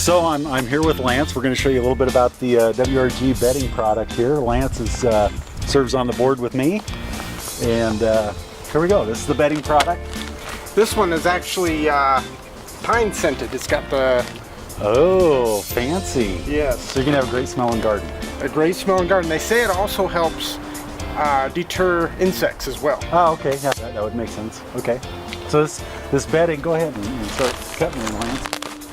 So I'm here with Lance. We're going to show you a little bit about the WRG bedding product here. Lance serves on the board with me, and here we go. This is the bedding product. This one is actually pine scented. It's got the... Oh, fancy. Yes. So you're going to have a great smelling garden. A great smelling garden. They say it also helps deter insects as well. Oh, okay. Yeah, that would make sense. Okay. So this bedding, go ahead and start cutting it, Lance.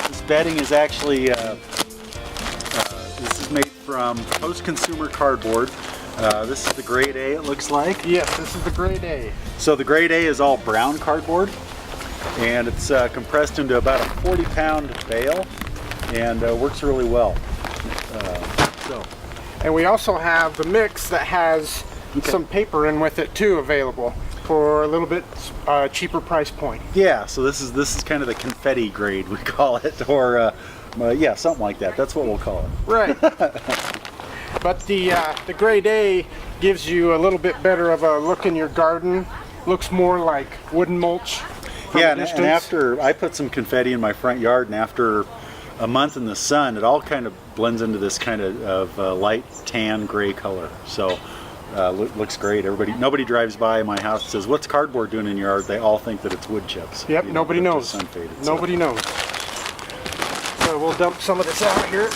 This bedding is actually, this is made from post-consumer cardboard. This is the grade A, it looks like. Yes, this is the grade A. So the grade A is all brown cardboard, and it's compressed into about a 40-pound bale, and works really well. And we also have the mix that has some paper in with it too available for a little bit cheaper price point. Yeah, so this is kind of the confetti grade, we call it, or yeah, something like that. That's what we'll call it. Right. But the grade A gives you a little bit better of a look in your garden. Looks more like wooden mulch. Yeah, and after I put some confetti in my front yard, and after a month in the sun, it all kind of blends into this kind of light tan gray color. So looks great. Nobody drives by my house and says, "What's cardboard doing in your yard?" They all think that it's wood chips. Yep, nobody knows. Sun faded, nobody knows. So we'll dump some of this out here.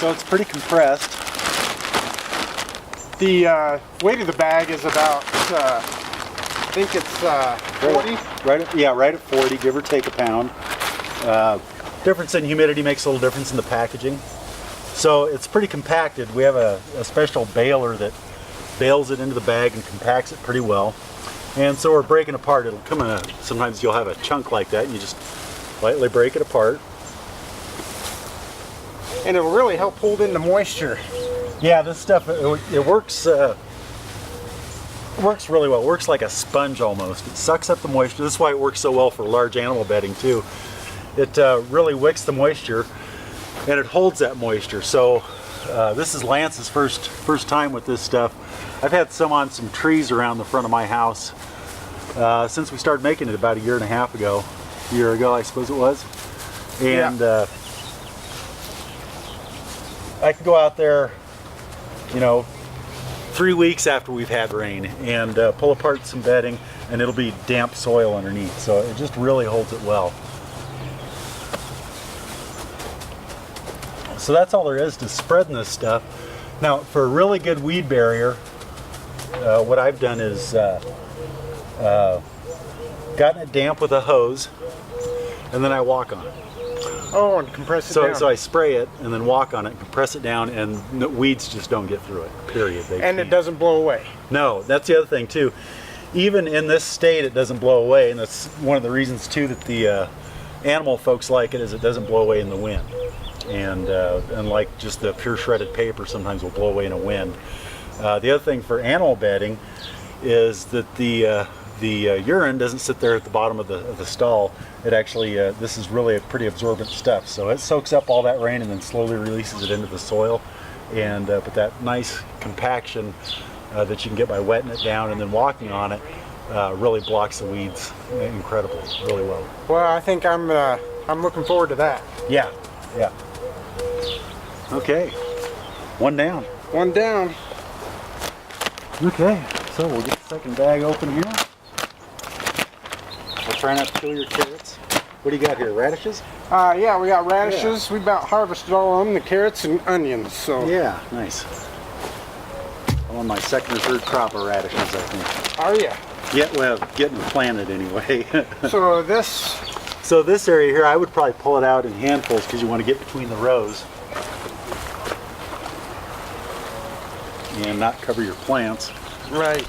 So it's pretty compressed. The weight of the bag is about, I think it's 40. Right at 40, give or take a pound. Difference in humidity makes a little difference in the packaging. So it's pretty compacted. We have a special baler that bales it into the bag and compacts it pretty well. And so we're breaking apart. It'll come in sometimes you'll have a chunk like that and you just lightly break it apart. And it'll really help hold in the moisture. Yeah, this stuff, it works really well. It works like a sponge almost. It sucks up the moisture. This is why it works so well for large animal bedding too. It really wicks the moisture and it holds that moisture. So this is Lance's first time with this stuff. I've had some on some trees around the front of my house since we started making it about a year ago, I suppose it was. And yeah. I can go out there, 3 weeks after we've had rain and pull apart some bedding, and it'll be damp soil underneath. So it just really holds it well. So that's all there is to spreading this stuff. Now, for a really good weed barrier, what I've done is gotten it damp with a hose, and then I walk on it. Oh, and compress it down. So I spray it and then walk on it, compress it down, and the weeds just don't get through it, period. And it doesn't blow away. No, that's the other thing too. Even in this state, it doesn't blow away, and that's one of the reasons too that the animal folks like it, is it doesn't blow away in the wind. And unlike just the pure shredded paper, sometimes will blow away in a wind. The other thing for animal bedding is that the urine doesn't sit there at the bottom of the stall. It actually, this is really a pretty absorbent stuff. So it soaks up all that rain and then slowly releases it into the soil. And but that nice compaction that you can get by wetting it down and then walking on it really blocks the weeds incredibly, really well. Well, I think I'm looking forward to that. Yeah, yeah. Okay, one down. One down. Okay, so we'll get the second bag open here. We'll try not to kill your carrots. What do you got here, radishes? Yeah, we got radishes. Yeah. We about harvested all of them, the carrots and onions. So yeah, nice. I'm on my second or third crop of radishes, I think. Are you? Yeah, well, getting planted anyway. So this area here, I would probably pull it out in handfuls because you want to get between the rows and not cover your plants. Right.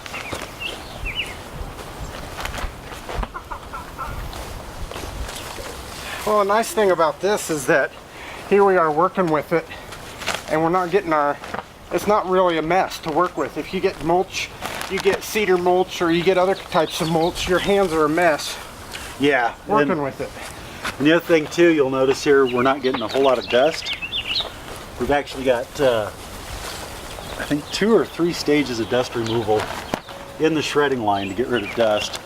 Well, a nice thing about this is that here we are working with it, and we're not getting it's not really a mess to work with. If you get mulch, you get cedar mulch, or you get other types of mulch, your hands are a mess. Yeah. Working with it. And the other thing too, you'll notice here, we're not getting a whole lot of dust. We've actually got, I think 2 or 3 stages of dust removal in the shredding line to get rid of dust.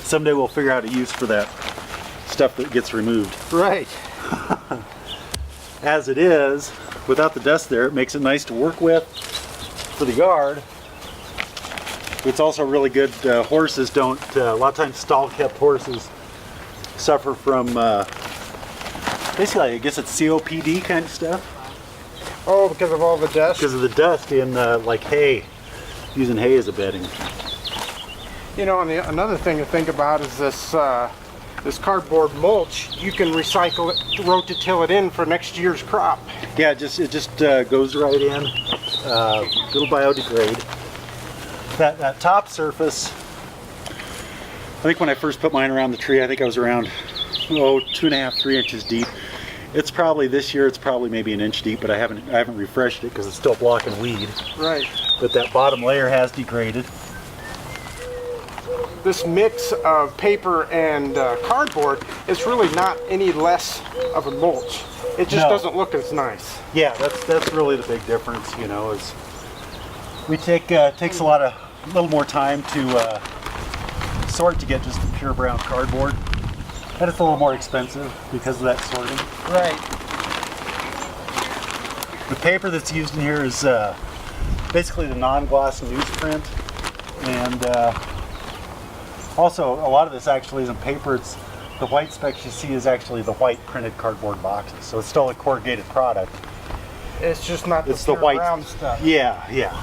Someday we'll figure out a use for that stuff that gets removed. Right. As it is, without the dust there, it makes it nice to work with for the yard. It's also really good. Horses don't, a lot of times stall-kept horses suffer from, basically I guess it's COPD kind of stuff. Oh, because of all the dust? Because of the dust in like hay, using hay as a bedding. You know, and another thing to think about is this this cardboard mulch. You can recycle it, rototill it in for next year's crop. Yeah, it just goes right in. It'll biodegrade. That top surface, I think when I first put mine around the tree, I think I was around 2.5, 3 inches deep. It's probably this year. It's probably maybe an inch deep, but I haven't refreshed it because it's still blocking weed. Right. But that bottom layer has degraded. This mix of paper and cardboard is really not any less of a mulch. It just doesn't look as nice. Yeah, that's really the big difference. You know, is we takes a little more time to sort to get just the pure brown cardboard, and it's a little more expensive because of that sorting. Right. The paper that's used in here is basically the non-gloss newsprint, and also a lot of this actually isn't paper. It's the white specks you see is actually the white printed cardboard boxes, so it's still a corrugated product. It's just not the It's the pure white brown stuff. Yeah, yeah.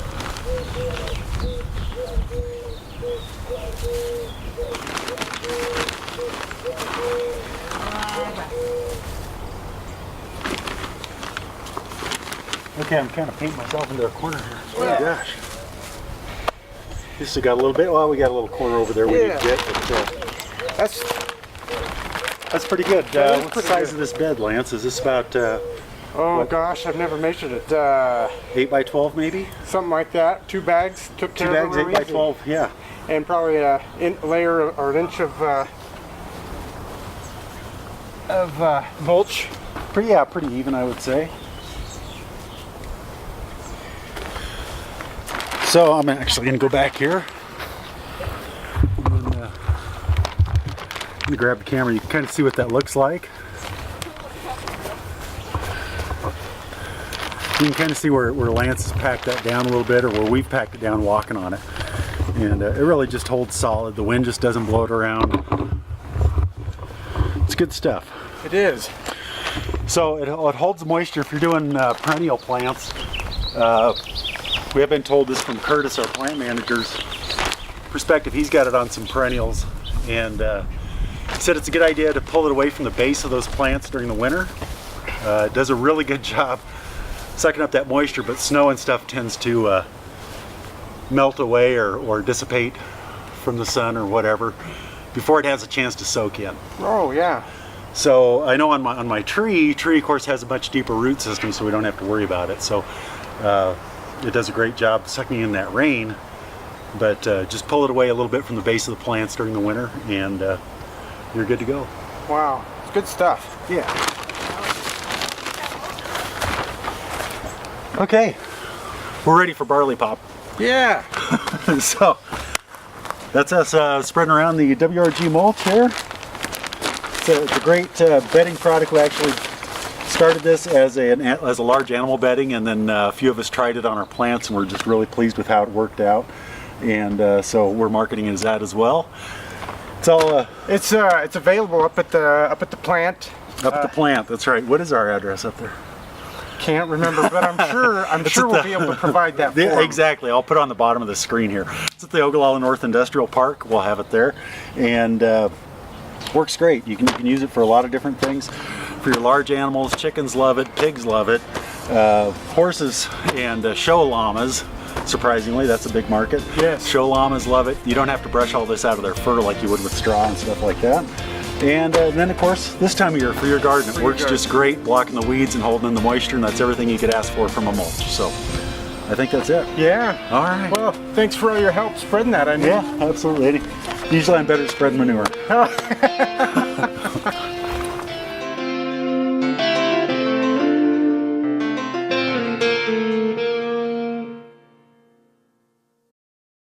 Okay, I'm kind of painting myself into a corner here. Oh my gosh. Just got a little bit. Well, we got a little corner over there we need to get. But, that's pretty good. What's the size of this bed, Lance? Is this about? Oh gosh, I've never measured it. 8 by 12 maybe? Something like that. 2 bags. Took care of it 8 by 12. Yeah. And probably a layer or an inch of mulch. Pretty even, I would say. So I'm actually going to go back here. And, I'm going to grab the camera. You can kind of see what that looks like. You can kind of see where Lance has packed that down a little bit, or where we've packed it down walking on it. And it really just holds solid. The wind just doesn't blow it around. It's good stuff. It is. So it holds moisture if you're doing perennial plants. We have been told this from Curtis, our plant manager's perspective. He's got it on some perennials, and he said it's a good idea to pull it away from the base of those plants during the winter. It does a really good job sucking up that moisture, but snow and stuff tends to melt away or dissipate from the sun or whatever before it has a chance to soak in. Oh yeah. So I know on my tree of course has a much deeper root system, so we don't have to worry about it. So it does a great job sucking in that rain, but just pull it away a little bit from the base of the plants during the winter, and you're good to go. Wow, it's good stuff. Yeah. Okay, we're ready for barley pop. Yeah. So that's us spreading around the WRG mulch here. It's a great bedding product. We actually started this as a large animal bedding, and then a few of us tried it on our plants, and we're just really pleased with how it worked out. And so we're marketing it as that as well. It's all it's available up at the plant. Up at the plant. That's right. What is our address up there? Can't remember, but I'm sure we'll be able to provide that for Yeah, them. exactly. I'll put it on the bottom of the screen here. It's at the Ogallala North Industrial Park. We'll have it there, and works great. You can use it for a lot of different things. For your large animals, chickens love it, pigs love it, horses and show llamas. Surprisingly, that's a big market. Yes. Show llamas love it. You don't have to brush all this out of their fur like you would with straw and stuff like that. And then, of course, this time of year for your garden, it works just great, blocking the weeds and holding in the moisture, and that's everything you could ask for from a mulch. So, I think that's it. Yeah. All right. Well, thanks for all your help spreading that. I know. Yeah, absolutely. Usually I'm better at spreading manure.